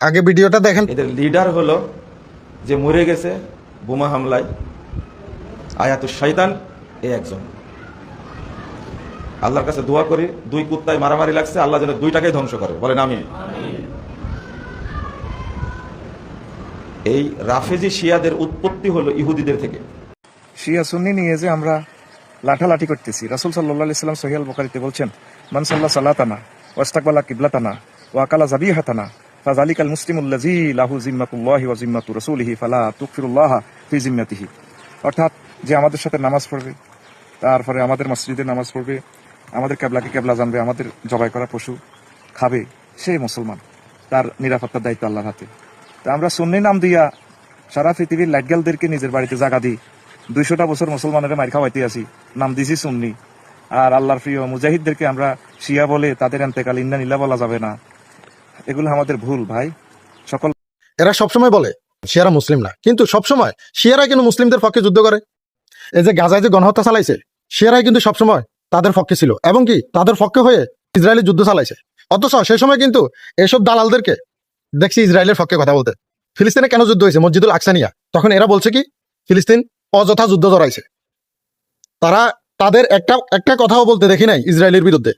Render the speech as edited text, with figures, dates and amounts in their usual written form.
আগে ভিডিওটা দেখেন। এদের লিডার হলো যে মরে গেছে বোমা হামলায়, আয়াতুশ শয়তান, এ একজন। আল্লাহর কাছে দোয়া করি, দুই কুত্তায় মারামারি লাগছে, আল্লাহ যেন দুইটাকেই ধ্বংস করে, বলেন আমিন। এই রাফেজি শিয়াদের উৎপত্তি হলো ইহুদিদের থেকে। শিয়া সুন্নি নিয়ে যে আমরা লাঠালাঠি করতেছি, রাসূল সাল্লাল্লাহু আলাইহি সাল্লাম সহিহ আল বুখারীতে বলছেন, মান সাল্লা সালাতানা ওয়াস্তাকবালা কিবলাতানা ওয়া আকালা যাবিহাতানা ফাযালিকাল মুসলিমুল্লাযী লাহু জিম্মাতুল্লাহি ওয়া জিম্মাতু রাসূলিহি ফালা তুগফিরুল্লাহা ফি জিম্মাতিহি। অর্থাৎ যে আমাদের সাথে নামাজ পড়বে, তারপরে আমাদের মসজিদে নামাজ পড়বে, আমাদের কেবলাকে কেবলা জানবে, আমাদের জবাই করা পশু খাবে, সেই মুসলমান, তার নিরাপত্তার দায়িত্ব আল্লাহর হাতে। তা আমরা সুন্নি নাম দিয়া সারা পৃথিবীর লাইটগালদেরকে নিজের বাড়িতে জায়গা দিই, 200টা বছর মুসলমানের মার খাওয়াইতে আসি, নাম দিছি সুন্নি। আর আল্লাহর প্রিয় মুজাহিদদেরকে আমরা শিয়া বলে তাদের এন্তেকাল ইন্না নিল্লাহ বলা যাবে না। এগুলো আমাদের ভুল ভাই। সকল এরা সবসময় বলে শিয়ারা মুসলিম না, কিন্তু সবসময় শিয়ারা কিন্তু মুসলিমদের পক্ষে যুদ্ধ করে। এই যে গাজায় যে গণহত্যা চালাইছে, শিয়ারাই কিন্তু সবসময় তাদের পক্ষে ছিল, এবং কি তাদের পক্ষে হয়ে ইসরায়েলের যুদ্ধ চালাইছে। অথচ সেই সময় কিন্তু এসব দালালদেরকে দেখছি ইসরায়েলের পক্ষে কথা বলতে। ফিলিস্তিনে কেন যুদ্ধ হয়েছে মসজিদুল আকসা নিয়া, তখন এরা বলছে কি ফিলিস্তিন অযথা যুদ্ধ জড়াইছে। তারা তাদের একটা কথাও বলতে দেখি নাই ইসরায়েলের বিরুদ্ধে।